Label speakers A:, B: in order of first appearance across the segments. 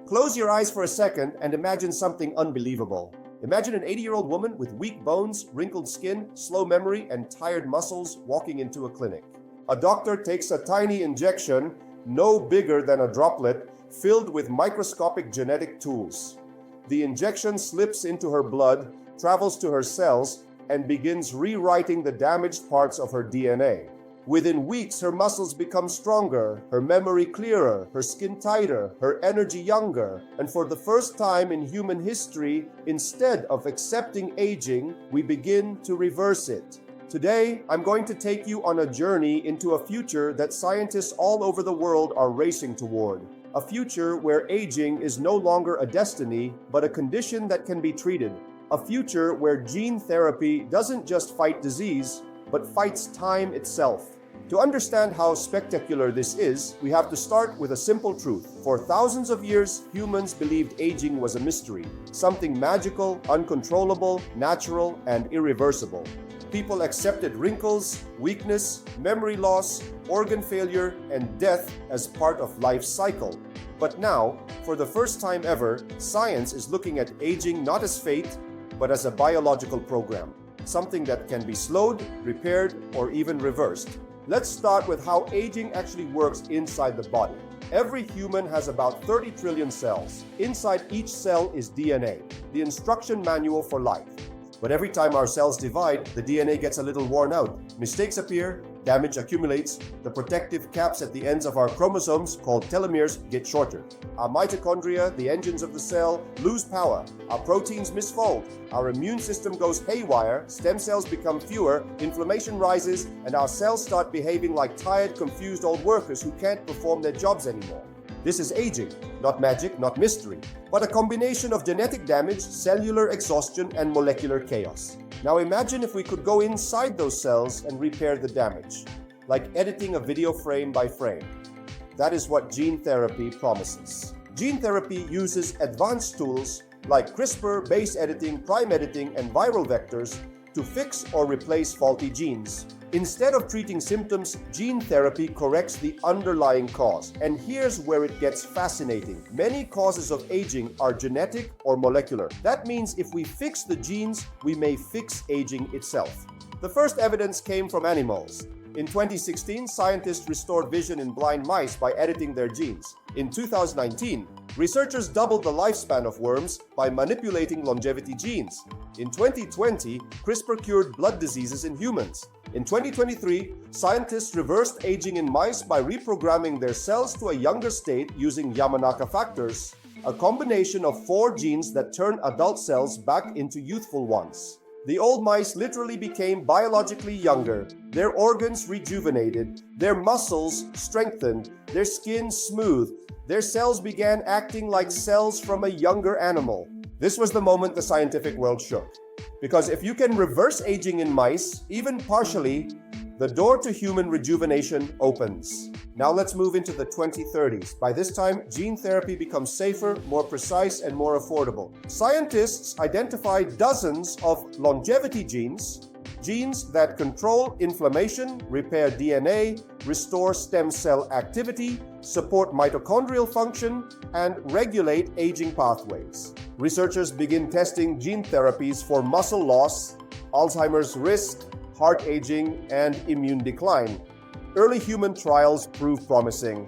A: Close your eyes for a second and imagine something unbelievable. Imagine an 80-year-old woman with weak bones, wrinkled skin, slow memory, and tired muscles walking into a clinic. A doctor takes a tiny injection, no bigger than a droplet, filled with microscopic genetic tools. The injection slips into her blood, travels to her cells, and begins rewriting the damaged parts of her DNA. Within weeks, her muscles become stronger, her memory clearer, her skin tighter, her energy younger, and for the first time in human history, instead of accepting aging, we begin to reverse it. Today, I'm going to take you on a journey into a future that scientists all over the world are racing toward. A future where aging is no longer a destiny, but a condition that can be treated. A future where gene therapy doesn't just fight disease, but fights time itself. To understand how spectacular this is, we have to start with a simple truth. For thousands of years, humans believed aging was a mystery, something magical, uncontrollable, natural, and irreversible. People accepted wrinkles, weakness, memory loss, organ failure, and death as part of life's cycle. But now, for the first time ever, science is looking at aging not as fate, but as a biological program, something that can be slowed, repaired, or even reversed. Let's start with how aging actually works inside the body. Every human has about 30 trillion cells. Inside each cell is DNA, the instruction manual for life. But every time our cells divide, the DNA gets a little worn out. Mistakes appear, damage accumulates, the protective caps at the ends of our chromosomes, called telomeres, get shorter. Our mitochondria, the engines of the cell, lose power. Our proteins misfold. Our immune system goes haywire, stem cells become fewer, inflammation rises, and our cells start behaving like tired, confused old workers who can't perform their jobs anymore. This is aging, not magic, not mystery, but a combination of genetic damage, cellular exhaustion, and molecular chaos. Now imagine if we could go inside those cells and repair the damage, like editing a video frame by frame. That is what gene therapy promises. Gene therapy uses advanced tools like CRISPR, base editing, prime editing, and viral vectors to fix or replace faulty genes. Instead of treating symptoms, gene therapy corrects the underlying cause. And here's where it gets fascinating. Many causes of aging are genetic or molecular. That means if we fix the genes, we may fix aging itself. The first evidence came from animals. In 2016, scientists restored vision in blind mice by editing their genes. In 2019, researchers doubled the lifespan of worms by manipulating longevity genes. In 2020, CRISPR cured blood diseases in humans. In 2023, scientists reversed aging in mice by reprogramming their cells to a younger state using Yamanaka factors, a combination of 4 genes that turn adult cells back into youthful ones. The old mice literally became biologically younger, their organs rejuvenated, their muscles strengthened, their skin smooth, their cells began acting like cells from a younger animal. This was the moment the scientific world shook. Because if you can reverse aging in mice, even partially, the door to human rejuvenation opens. Now let's move into the 2030s. By this time, gene therapy becomes safer, more precise, and more affordable. Scientists identified dozens of longevity genes, genes that control inflammation, repair DNA, restore stem cell activity, support mitochondrial function, and regulate aging pathways. Researchers begin testing gene therapies for muscle loss, Alzheimer's risk, heart aging, and immune decline. Early human trials prove promising.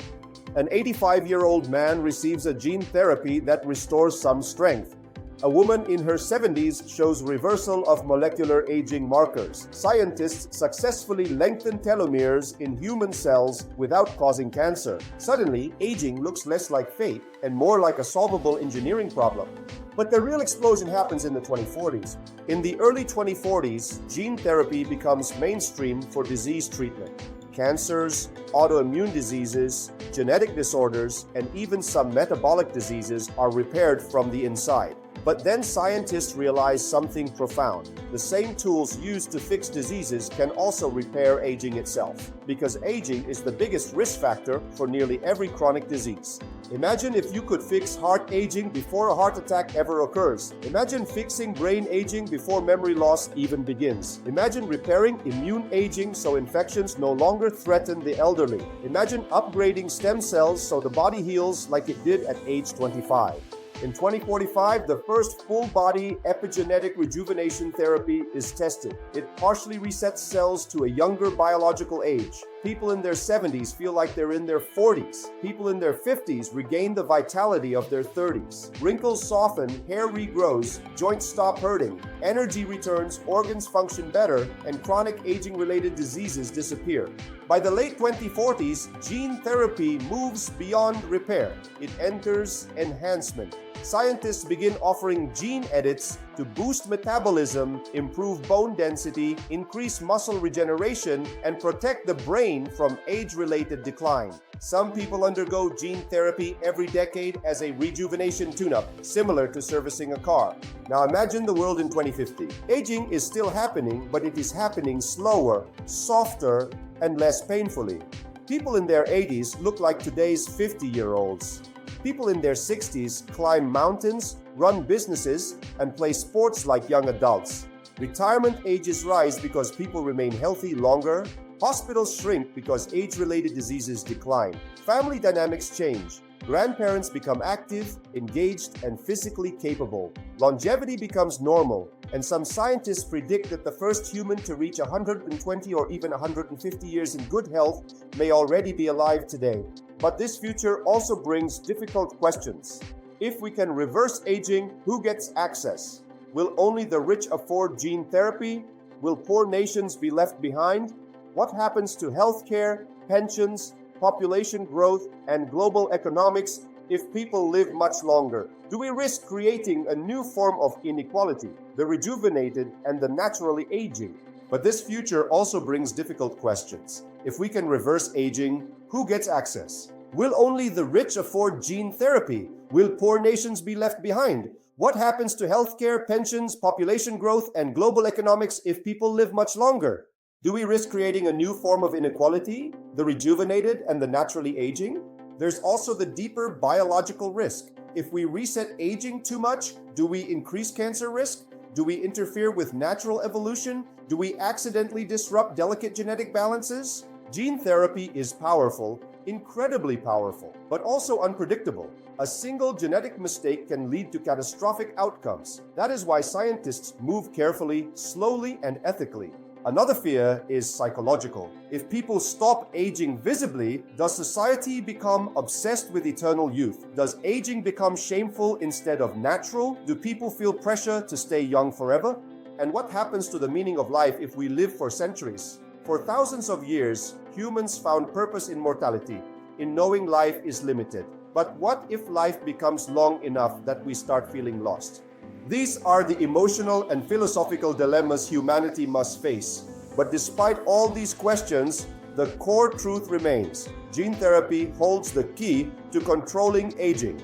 A: An 85-year-old man receives a gene therapy that restores some strength. A woman in her 70s shows reversal of molecular aging markers. Scientists successfully lengthen telomeres in human cells without causing cancer. Suddenly, aging looks less like fate and more like a solvable engineering problem. But the real explosion happens in the 2040s. In the early 2040s, gene therapy becomes mainstream for disease treatment. Cancers, autoimmune diseases, genetic disorders, and even some metabolic diseases are repaired from the inside. But then scientists realized something profound. The same tools used to fix diseases can also repair aging itself, because aging is the biggest risk factor for nearly every chronic disease. Imagine if you could fix heart aging before a heart attack ever occurs. Imagine fixing brain aging before memory loss even begins. Imagine repairing immune aging so infections no longer threaten the elderly. Imagine upgrading stem cells so the body heals like it did at age 25. In 2045, the first full-body epigenetic rejuvenation therapy is tested. It partially resets cells to a younger biological age. People in their 70s feel like they're in their 40s. People in their 50s regain the vitality of their 30s. Wrinkles soften, hair regrows, joints stop hurting, energy returns, organs function better, and chronic aging-related diseases disappear. By the late 2040s, gene therapy moves beyond repair. It enters enhancement. Scientists begin offering gene edits to boost metabolism, improve bone density, increase muscle regeneration, and protect the brain from age-related decline. Some people undergo gene therapy every decade as a rejuvenation tune-up, similar to servicing a car. Now imagine the world in 2050. Aging is still happening, but it is happening slower, softer, and less painfully. People in their 80s look like today's 50-year-olds. People in their 60s climb mountains, run businesses, and play sports like young adults. Retirement ages rise because people remain healthy longer. Hospitals shrink because age-related diseases decline. Family dynamics change. Grandparents become active, engaged, and physically capable. Longevity becomes normal, and some scientists predict that the first human to reach 120 or even 150 years in good health may already be alive today. But this future also brings difficult questions. If we can reverse aging, who gets access? Will only the rich afford gene therapy? Will poor nations be left behind? What happens to healthcare, pensions, population growth, and global economics if people live much longer? Do we risk creating a new form of inequality, the rejuvenated and the naturally aging? But this future also brings difficult questions. If we can reverse aging, who gets access? Will only the rich afford gene therapy? Will poor nations be left behind? What happens to healthcare, pensions, population growth, and global economics if people live much longer? Do we risk creating a new form of inequality, the rejuvenated and the naturally aging? There's also the deeper biological risk. If we reset aging too much, do we increase cancer risk? Do we interfere with natural evolution? Do we accidentally disrupt delicate genetic balances? Gene therapy is powerful, incredibly powerful, but also unpredictable. A single genetic mistake can lead to catastrophic outcomes. That is why scientists move carefully, slowly, and ethically. Another fear is psychological. If people stop aging visibly, does society become obsessed with eternal youth? Does aging become shameful instead of natural? Do people feel pressure to stay young forever? And what happens to the meaning of life if we live for centuries? For thousands of years, humans found purpose in mortality, in knowing life is limited. But what if life becomes long enough that we start feeling lost? These are the emotional and philosophical dilemmas humanity must face. But despite all these questions, the core truth remains. Gene therapy holds the key to controlling aging.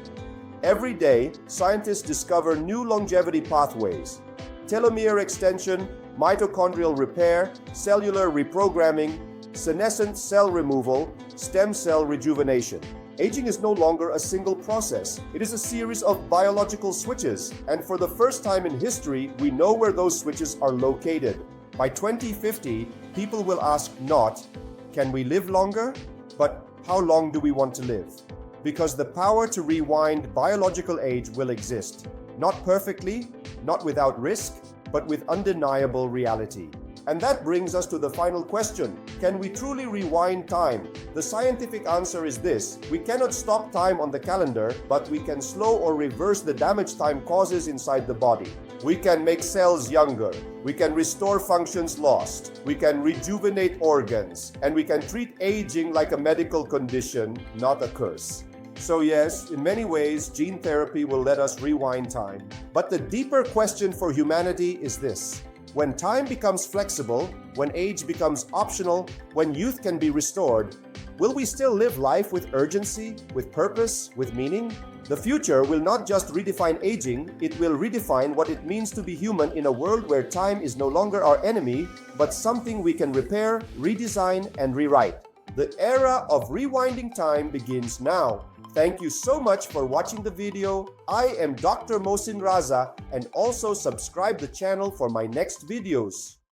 A: Every day, scientists discover new longevity pathways. Telomere extension, mitochondrial repair, cellular reprogramming, senescent cell removal, stem cell rejuvenation. Aging is no longer a single process. It is a series of biological switches, and for the first time in history, we know where those switches are located. By 2050, people will ask not, can we live longer? But how long do we want to live? Because the power to rewind biological age will exist. Not perfectly, not without risk, but with undeniable reality. And that brings us to the final question. Can we truly rewind time? The scientific answer is this. We cannot stop time on the calendar, but we can slow or reverse the damage time causes inside the body. We can make cells younger. We can restore functions lost. We can rejuvenate organs. And we can treat aging like a medical condition, not a curse. So yes, in many ways, gene therapy will let us rewind time. But the deeper question for humanity is this. When time becomes flexible, when age becomes optional, when youth can be restored, will we still live life with urgency, with purpose, with meaning? The future will not just redefine aging, it will redefine what it means to be human in a world where time is no longer our enemy, but something we can repair, redesign, and rewrite. The era of rewinding time begins now. Thank you so much for watching the video. I am Dr. Mohsin Raza, and also subscribe the channel for my next videos.